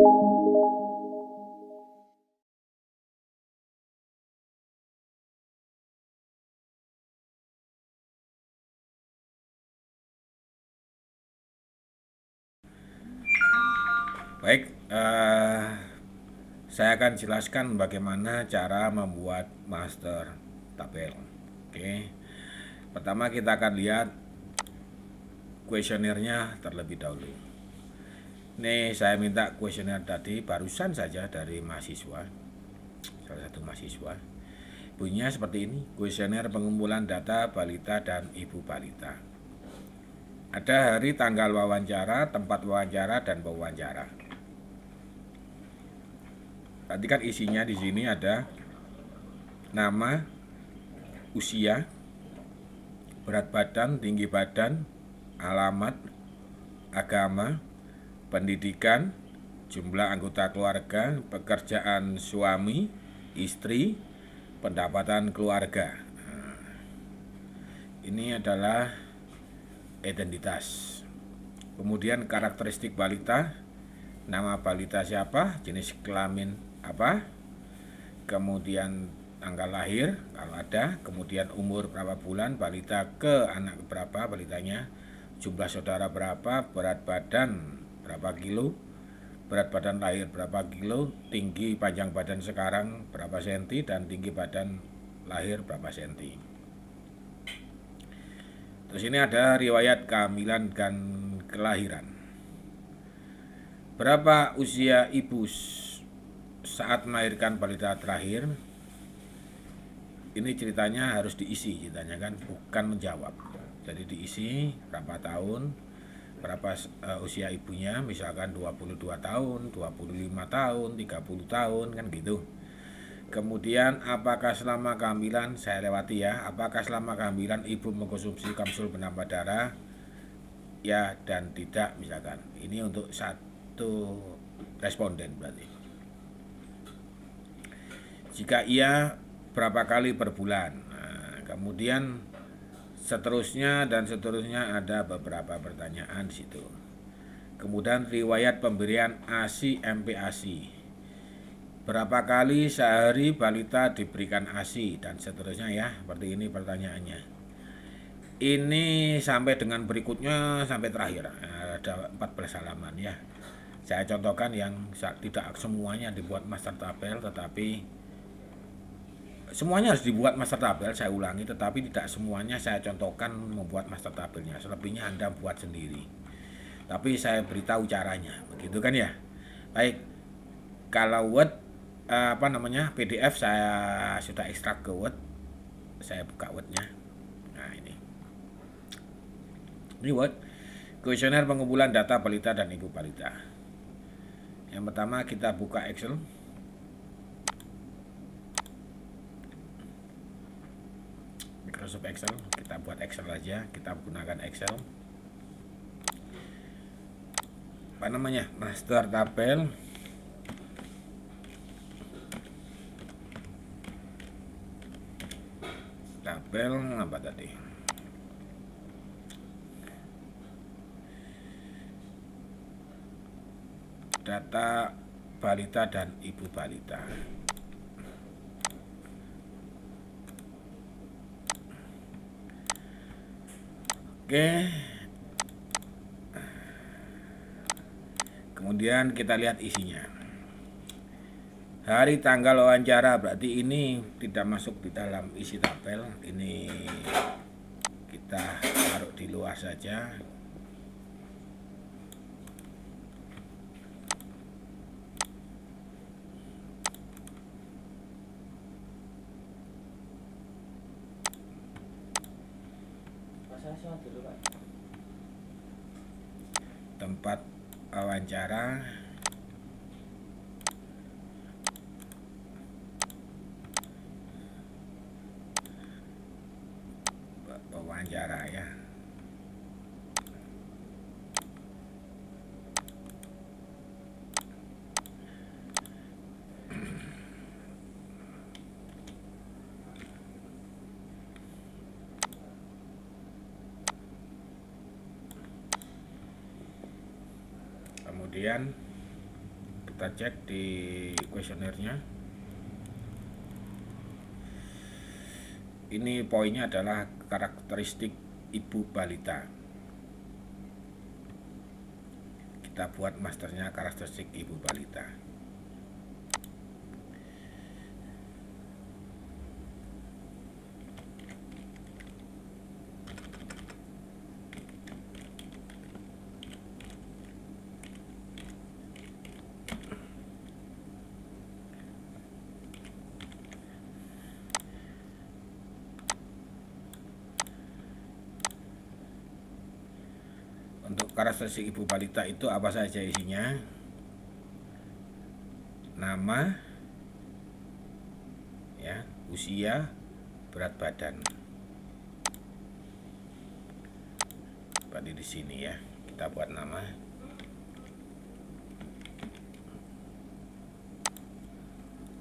Baik, saya akan jelaskan bagaimana cara membuat master tabel. Oke, pertama kita akan lihat kuesionernya terlebih dahulu. Nih saya minta kuesioner tadi barusan saja dari mahasiswa, salah satu mahasiswa. Bunyinya seperti ini, kuesioner pengumpulan data balita dan ibu balita. Ada hari, tanggal wawancara, tempat wawancara, dan pewawancara. Tadi kan isinya di sini ada nama, usia, berat badan, tinggi badan, alamat, agama, pendidikan, jumlah anggota keluarga, pekerjaan suami, istri, pendapatan keluarga. Ini adalah identitas. Kemudian karakteristik balita, nama balita siapa, jenis kelamin apa, kemudian tanggal lahir kalau ada, kemudian umur berapa bulan balita ke anak berapa balitanya, jumlah saudara berapa, berat badan berapa kilo, berat badan lahir berapa kilo, tinggi panjang badan sekarang berapa senti, dan tinggi badan lahir berapa senti. Terus ini ada riwayat kehamilan dan kelahiran. Berapa usia ibu saat melahirkan balita terakhir? Ini ceritanya harus diisi, ceritanya kan, bukan menjawab. Jadi diisi berapa tahun, berapa usia ibunya, misalkan 22 tahun, 25 tahun, 30 tahun, kan gitu. Kemudian apakah selama kehamilan, saya lewati ya, apakah selama kehamilan ibu mengkonsumsi kapsul penambah darah? Ya dan tidak misalkan. Ini untuk satu responden berarti. Jika iya, berapa kali per bulan? Nah, kemudian seterusnya dan seterusnya ada beberapa pertanyaan di situ. Kemudian riwayat pemberian ASI MPASI. Berapa kali sehari balita diberikan ASI dan seterusnya ya, seperti ini pertanyaannya. Ini sampai dengan berikutnya sampai terakhir, ada 14 halaman ya. Saya contohkan yang tidak semuanya dibuat master tabel, tetapi semuanya harus dibuat master tabel, saya ulangi, tetapi tidak semuanya saya contohkan membuat master tabelnya. Selebihnya Anda buat sendiri. Tapi saya beritahu caranya, begitu kan ya. Baik, kalau Word PDF saya sudah ekstrak ke Word. Saya buka Word-nya. Nah, ini Word. Kuesioner pengumpulan data balita dan ibu balita. Yang pertama kita buka Excel. Microsoft Excel, kita buat Excel aja, kita gunakan Excel. Apa namanya? Master tabel. Tabel apa tadi? Data balita dan ibu balita. Oke. Kemudian kita lihat isinya. Hari, tanggal wawancara, berarti ini tidak masuk di dalam isi tabel. Ini kita taruh di luar saja. Tempat wawancara, ya. Kemudian Kita cek di kuesionernya. Ini poinnya adalah karakteristik ibu balita. Kita buat masternya karakteristik ibu balita. Untuk karakteristik ibu balita itu apa saja isinya? Nama, ya, usia, berat badan. Berarti di sini ya, kita buat nama.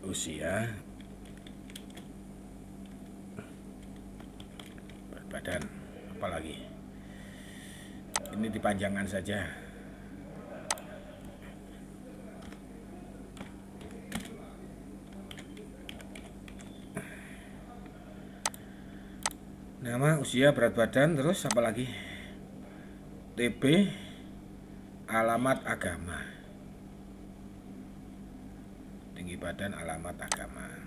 Usia, berat badan, apalagi? Ini dipanjangkan saja. Nama, usia, berat badan, terus apa lagi? TB, alamat agama. Tinggi badan, alamat agama.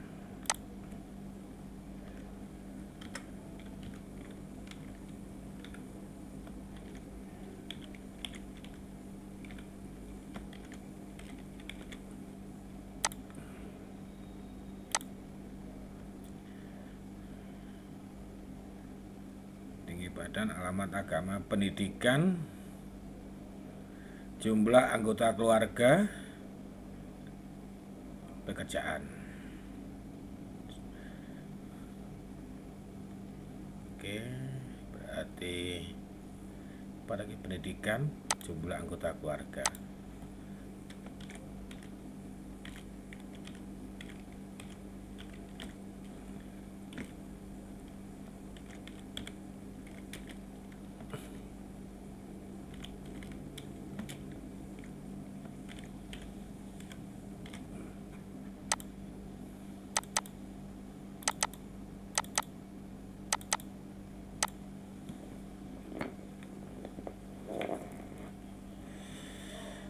Badan, alamat agama, pendidikan, jumlah anggota keluarga, pekerjaan. Oke, berarti pada pendidikan, jumlah anggota keluarga.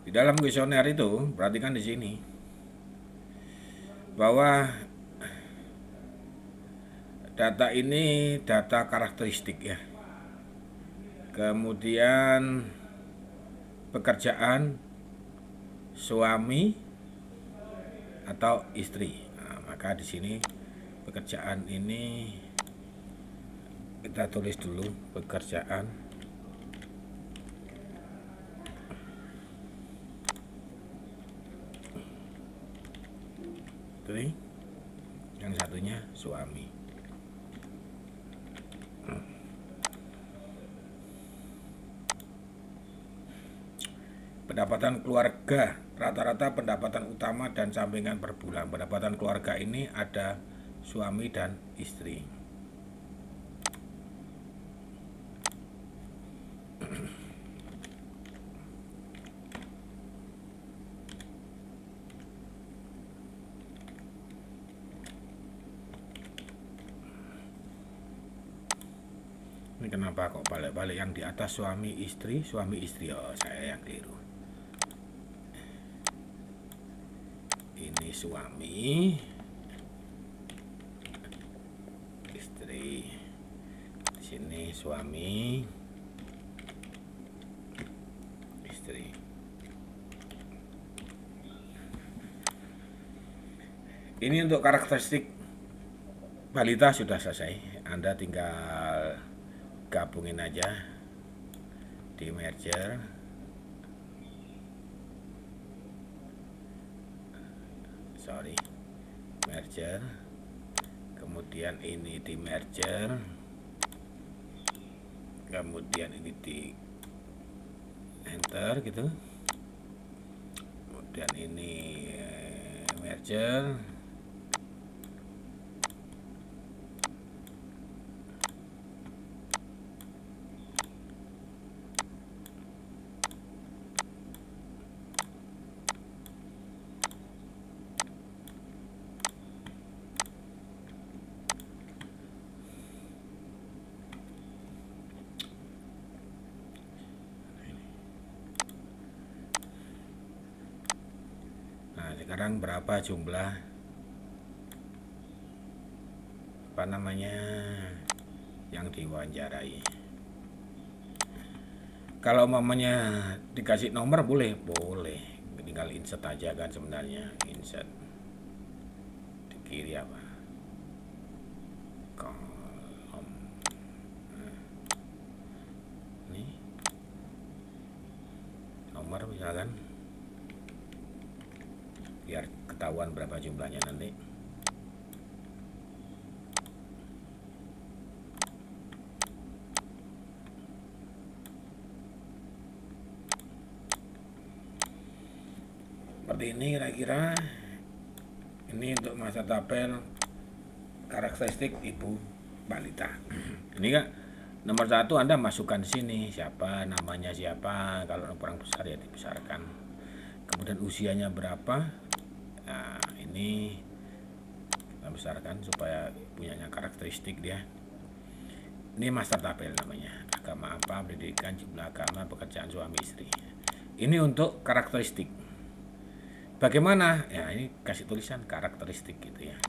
Di dalam kuesioner itu, perhatikan di sini bahwa data ini data karakteristik ya. Kemudian pekerjaan suami atau istri. Nah, maka di sini pekerjaan ini kita tulis dulu pekerjaan. Ini yang satunya suami. Pendapatan keluarga, rata-rata pendapatan utama dan sampingan per bulan. Pendapatan keluarga ini ada suami dan istri. Ini kenapa kok balik-balik yang di atas suami istri? Oh, saya yang keliru. Ini suami, istri. Di sini suami, istri. Ini untuk karakteristik balita sudah selesai. Anda tinggal gabungin aja di merger. Merger, kemudian ini di merger, kemudian ini di enter gitu, kemudian ini merger, sekarang berapa jumlah yang diwawancarai. Kalau mamanya dikasih nomor boleh, tinggal insert aja kan sebenarnya, insert di kiri apa, kolom, ini nomor misalkan, biar ketahuan berapa jumlahnya nanti. Seperti ini kira-kira. Ini untuk master tabel karakteristik ibu balita. Ini Kak, nomor 1 Anda masukkan di sini siapa, namanya siapa, kalau orang besar ya dibesarkan. Kemudian usianya berapa. Nah, ini kita besarkan supaya punyanya karakteristik dia. Ini master tabel namanya. Agama apa, pendidikan, jumlah agama, pekerjaan suami istri. Ini untuk karakteristik. Bagaimana? Ya, ini kasih tulisan karakteristik gitu ya.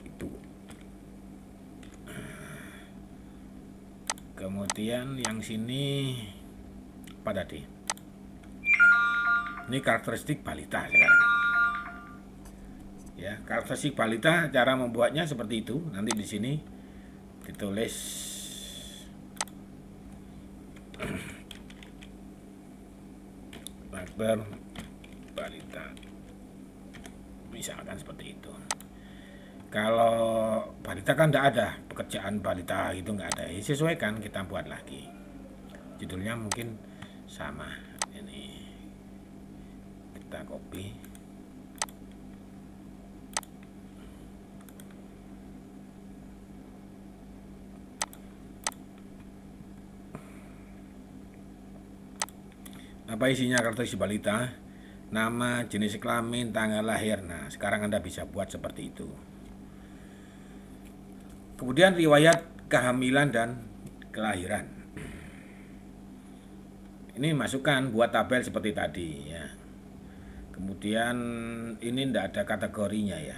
Itu. Kemudian yang sini apa tadi? Ini karakteristik balita sekarang. Ya, karakteristik balita, cara membuatnya seperti itu. Nanti di sini ditulis karakter balita, misalkan seperti itu. Kalau balita kan tidak ada, pekerjaan balita itu nggak ada, ya sesuaikan, kita buat lagi. Judulnya mungkin sama, ini kita copy. Apa isinya karakteristik balita? Nama, jenis kelamin, tanggal lahir. Nah, sekarang Anda bisa buat seperti itu. Kemudian riwayat kehamilan dan kelahiran. Ini masukkan buat tabel seperti tadi ya. Kemudian ini tidak ada kategorinya ya.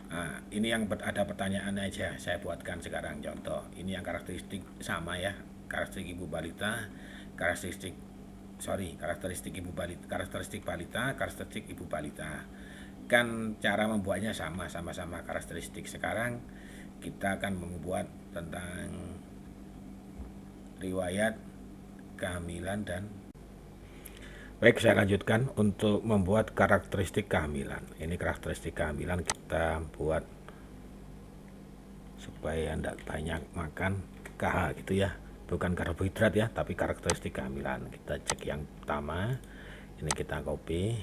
Nah, ini yang ada pertanyaan aja, saya buatkan sekarang contoh. Ini yang karakteristik sama ya, karakteristik ibu balita, karakteristik ibu balita, karakteristik ibu balita. Kan cara membuatnya sama-sama karakteristik. Sekarang kita akan membuat tentang riwayat kehamilan dan baik, saya lanjutkan untuk membuat karakteristik kehamilan. Ini karakteristik kehamilan kita buat supaya tidak banyak makan KH gitu ya, bukan karbohidrat ya, tapi karakteristik kehamilan. Kita cek yang pertama, ini kita copy,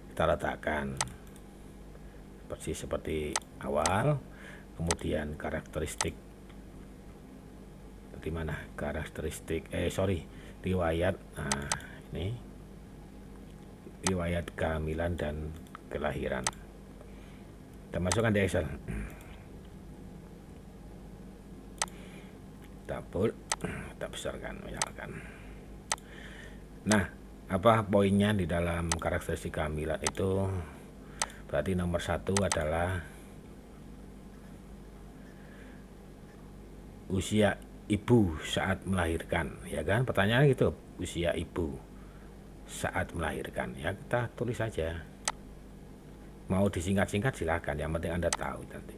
kita letakkan persis seperti awal. Kemudian karakteristik di mana? Riwayat. Nah, ini riwayat kehamilan dan kelahiran. Kita masukkan di Excel. Kita besarkan misalkan. Nah, apa poinnya di dalam karakteristik kehamilan itu? Berarti nomor 1 adalah usia ibu saat melahirkan, ya kan? Pertanyaannya gitu, usia ibu saat melahirkan. Ya, kita tulis saja. Mau disingkat-singkat silakan, yang penting Anda tahu nanti.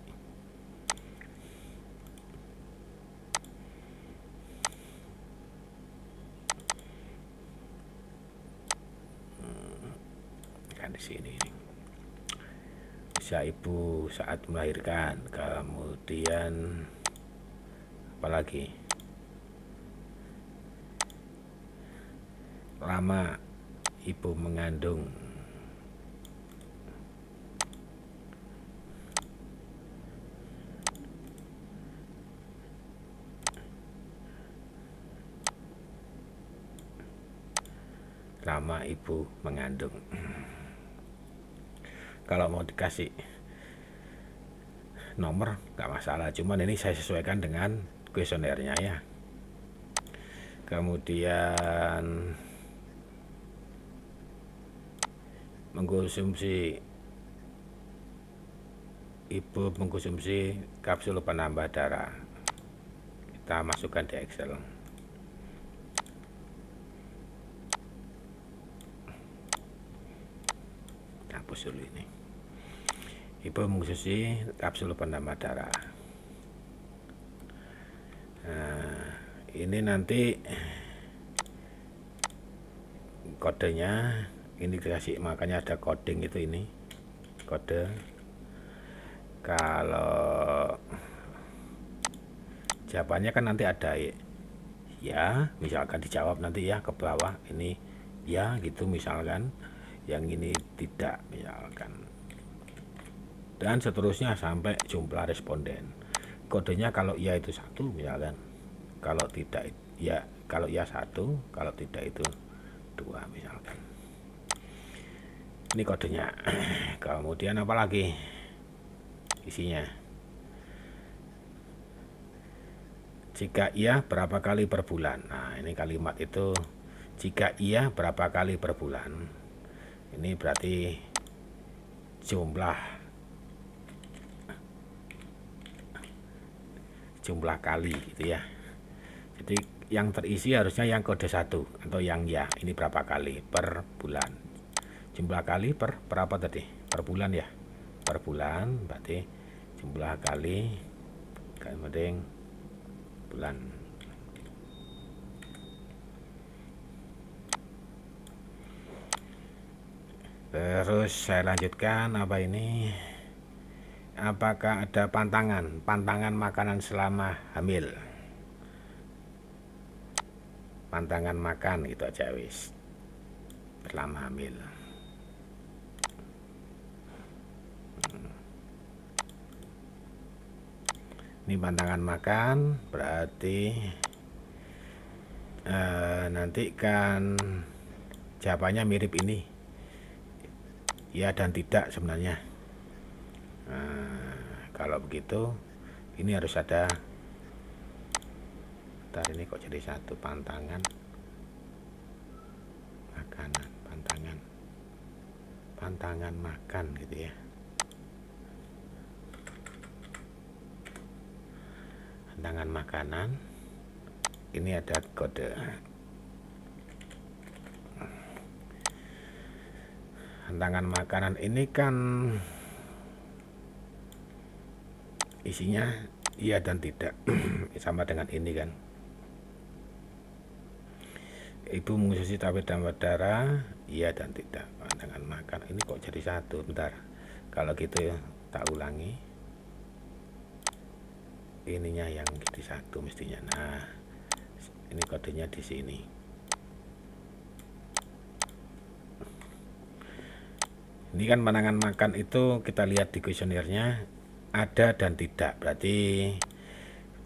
Kan di sini. Usia ibu saat melahirkan, kemudian apalagi? Lama ibu mengandung, lama ibu mengandung. Kalau mau dikasih nomor nggak masalah, cuman ini saya sesuaikan dengan kuesionernya ya. Kemudian ibu mengkonsumsi kapsul penambah darah, kita masukkan di Excel. Hapus dulu ini. Ibu mengkonsumsi kapsul penambah darah. Nah, ini nanti kodenya ini dikasih, makanya ada coding itu, ini kode. Kalau jawabannya kan nanti ada ya, misalkan dijawab nanti ya ke bawah ini ya gitu misalkan, yang ini tidak misalkan, dan seterusnya sampai jumlah responden. Kodenya kalau ya itu 1 misalkan, kalau tidak ya, kalau ya 1, kalau tidak itu 2 misalkan. Ini kodenya. Kemudian apa lagi isinya? Jika iya berapa kali per bulan. Nah, ini kalimat itu jika iya berapa kali per bulan. Ini berarti jumlah kali gitu ya. Jadi yang terisi harusnya yang kode 1 atau yang ya. Ini berapa kali per bulan. Jumlah kali per berapa tadi? Per bulan ya. Per bulan berarti jumlah kali kemudian bulan. Terus saya lanjutkan apa ini? Apakah ada pantangan makanan selama hamil? Pantangan makan gitu aja wis. Selama hamil. Ini pantangan makan berarti nanti kan jawabannya mirip ini, ya dan tidak sebenarnya. Kalau begitu ini harus ada, ntar ini kok jadi 1, pantangan makanan, pantangan makan gitu ya. Pantangan makanan ini ada kode. Pantangan makanan ini kan isinya iya dan tidak. Sama dengan ini kan. Ibu mengonsumsi tablet tambah darah iya dan tidak. Pantangan makan ini kok jadi 1, bentar. Kalau gitu tak ulangi, ininya yang jadi 1 mestinya. Nah, ini kodenya di sini. Ini kan pantangan makan itu kita lihat di kuesionernya ada dan tidak. Berarti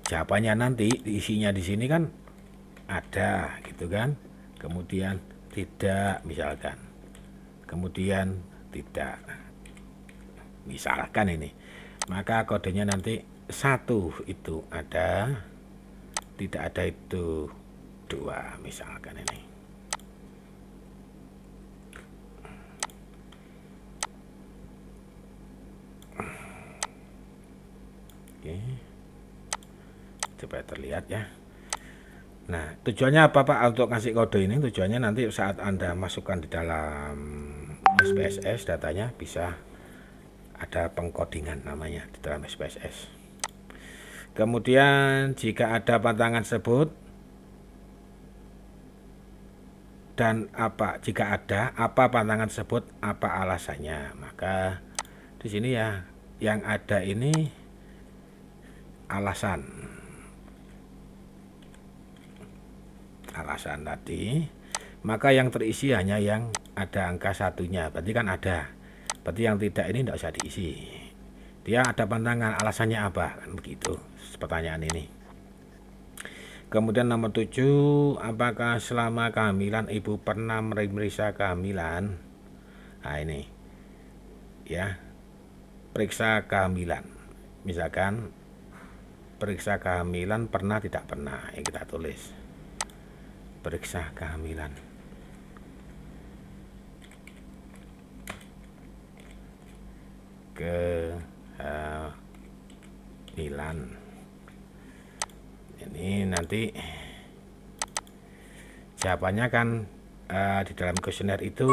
jawabannya nanti isinya di sini kan ada gitu kan. Kemudian tidak misalkan. Kemudian tidak. Misalkan ini. Maka kodenya nanti 1 itu ada, tidak ada itu 2 misalkan ini. Oke, supaya terlihat ya. Nah, tujuannya apa Pak untuk kasih kode ini? Tujuannya nanti saat Anda masukkan di dalam SPSS datanya bisa ada pengkodingan namanya di dalam SPSS. Kemudian jika ada pantangan tersebut dan jika ada apa pantangan tersebut, apa alasannya, maka di sini ya yang ada ini alasan tadi, maka yang terisi hanya yang ada angka 1-nya, berarti kan ada, berarti yang tidak ini tidak usah diisi. Dia ada pantangan, alasannya apa, kan begitu pertanyaan ini. Kemudian nomor 7, apakah selama kehamilan ibu pernah memeriksa kehamilan? Nah ini ya, periksa kehamilan. misalkan periksa kehamilan pernah tidak pernah, ya kita tulis periksa kehamilan. Kehamilan ini nanti jawabannya kan di dalam kuesioner itu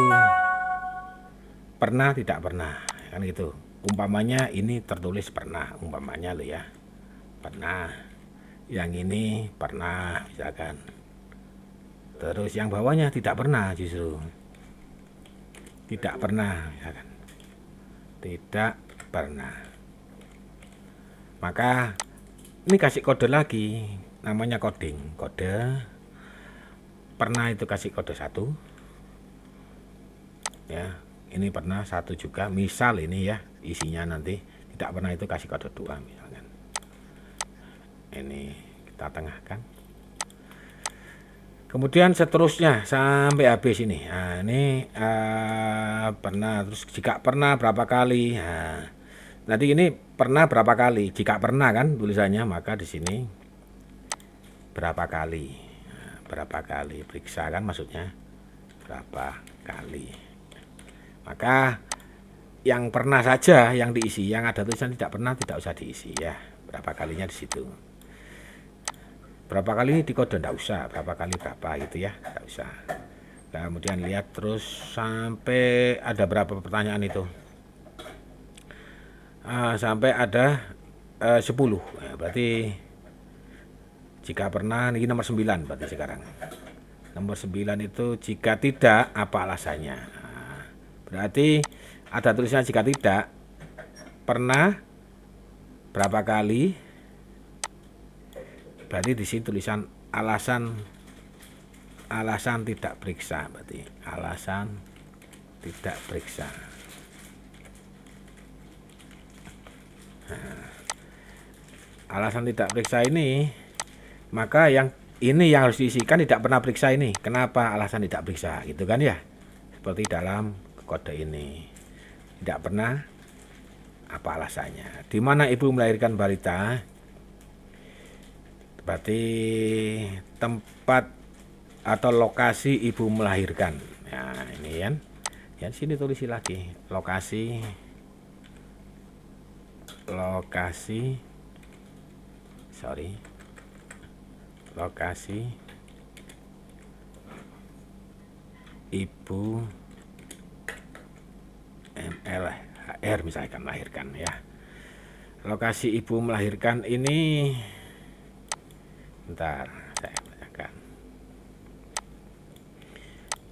pernah tidak pernah kan gitu. Umpamanya ini tertulis pernah, umpamanya lo ya, pernah. Yang ini pernah misalkan. Terus yang bawahnya tidak pernah, justru tidak pernah misalkan. Tidak pernah. Maka ini kasih kode lagi, namanya coding. Kode pernah itu kasih kode 1 ya, ini pernah 1 juga, misal ini ya isinya. Nanti tidak pernah itu kasih kode 2 misalkan. Ini kita tengahkan, kemudian seterusnya sampai habis ini. Nah, ini pernah, terus jika pernah berapa kali. Nah, nanti ini pernah berapa kali, jika pernah kan tulisannya, maka di sini berapa kali. Nah, berapa kali periksa kan maksudnya berapa kali. Maka yang pernah saja yang diisi, yang ada tulisan tidak pernah tidak usah diisi ya. Berapa kalinya di situ. Berapa kali di kode tidak usah, berapa kali berapa gitu ya, tidak usah. Kemudian lihat terus sampai ada berapa pertanyaan itu. Sampai ada 10 ya, berarti jika pernah, ini nomor 9 berarti sekarang. Nomor 9 itu jika tidak apa alasannya. Berarti ada tulisannya jika tidak pernah berapa kali. Berarti di sini tulisan alasan tidak periksa, berarti alasan tidak periksa. Nah, alasan tidak periksa ini, maka yang ini yang harus diisikan tidak pernah periksa ini. Kenapa alasan tidak periksa? Gitu kan ya. Seperti dalam kode ini. Tidak pernah apa alasannya. Di mana ibu melahirkan balita? Berarti tempat atau lokasi ibu melahirkan. Nah, ini kan. Ya, sini tulis lagi. Lokasi ibu MLHR misalkan melahirkan ya. Lokasi ibu melahirkan ini, bentar saya bacakan.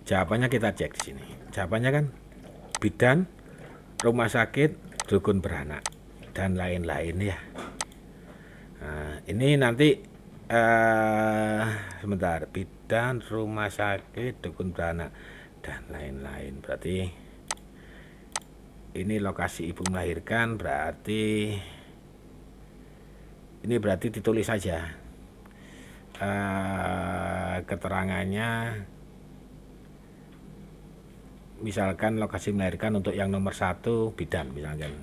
Jawabannya kita cek di sini. Jawabannya kan bidan, rumah sakit, dukun beranak dan lain-lain ya. Nah, ini nanti sebentar, bidan, rumah sakit, dukun beranak dan lain-lain. Berarti ini lokasi ibu melahirkan, berarti ini berarti ditulis saja keterangannya. Misalkan lokasi melahirkan untuk yang nomor 1 bidan misalkan.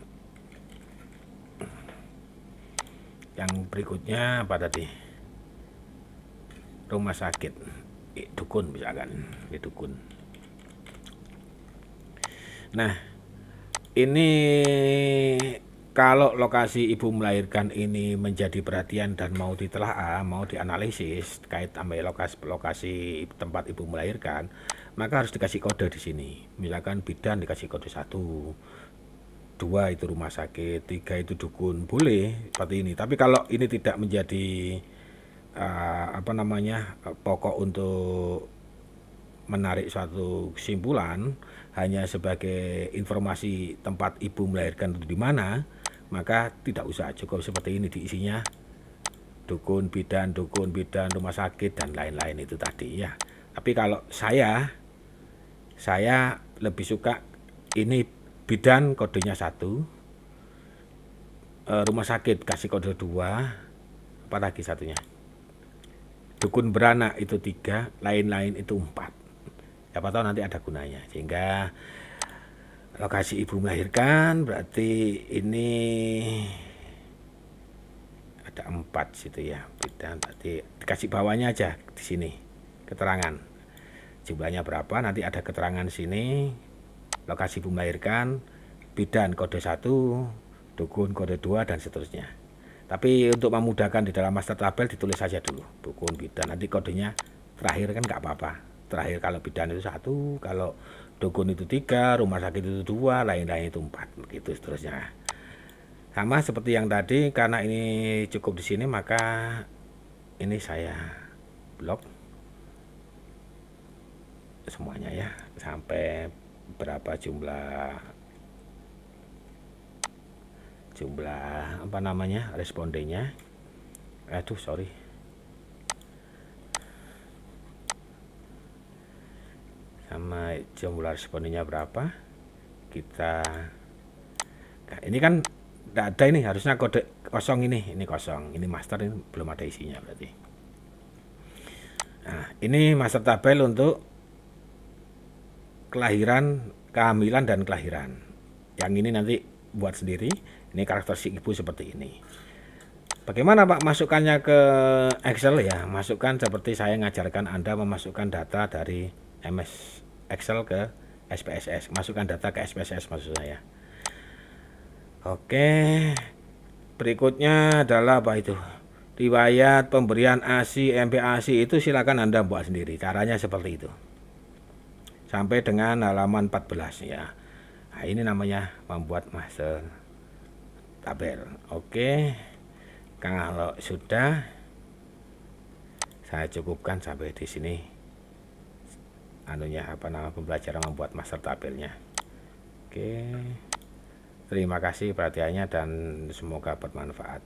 Yang berikutnya apa tadi? Rumah sakit, dukun misalkan, dukun. Nah, ini kalau lokasi ibu melahirkan ini menjadi perhatian dan mau ditelaah, mau dianalisis terkait sama lokasi tempat ibu melahirkan, maka harus dikasih kode di sini. Misalkan bidan dikasih kode 1, 2 itu rumah sakit, 3 itu dukun, boleh seperti ini. Tapi kalau ini tidak menjadi pokok untuk menarik suatu kesimpulan, hanya sebagai informasi tempat ibu melahirkan itu di mana, maka tidak usah, cukup seperti ini diisinya dukun, bidan, rumah sakit dan lain-lain itu tadi ya. Tapi kalau saya lebih suka ini bidan kodenya 1, rumah sakit kasih kode 2, apa lagi satunya, dukun beranak itu 3, lain-lain itu 4. Siapa tahu nanti ada gunanya. Sehingga lokasi ibu melahirkan berarti ini ada 4 situ ya, bidan. Tadi dikasih bawahnya aja di sini keterangan jumlahnya berapa, nanti ada keterangan sini, lokasi ibu melahirkan, bidan kode 1, dukun kode 2, dan seterusnya. Tapi untuk memudahkan di dalam master tabel ditulis saja dulu dukun, bidan, nanti kodenya terakhir kan nggak apa-apa. Terakhir kalau bidan itu 1, kalau dukun itu 3, rumah sakit itu 2, lain-lain itu 4, begitu seterusnya. Sama seperti yang tadi, karena ini cukup di sini maka ini saya blok semuanya ya, sampai berapa jumlah apa namanya respondennya. Sorry, sama jumlah respondennya berapa kita. Nah, ini kan tidak ada, ini harusnya kode kosong, ini kosong, ini master, ini belum ada isinya berarti. Nah, ini master tabel untuk kelahiran, kehamilan, dan kelahiran. Yang ini nanti buat sendiri. Ini karakteristik ibu seperti ini. Bagaimana Pak masukkannya ke Excel ya? Masukkan seperti saya ngajarkan Anda memasukkan data dari MS Excel ke SPSS. Masukkan data ke SPSS maksud saya. Oke. Berikutnya adalah apa itu? Riwayat pemberian ASI, MPASI itu silakan Anda buat sendiri. Caranya seperti itu. Sampai dengan halaman 14 ya. Nah, ini namanya membuat master tabel. Oke. Kalau sudah, saya cukupkan sampai di sini pembelajaran membuat master tabelnya. Oke. Terima kasih perhatiannya dan semoga bermanfaat.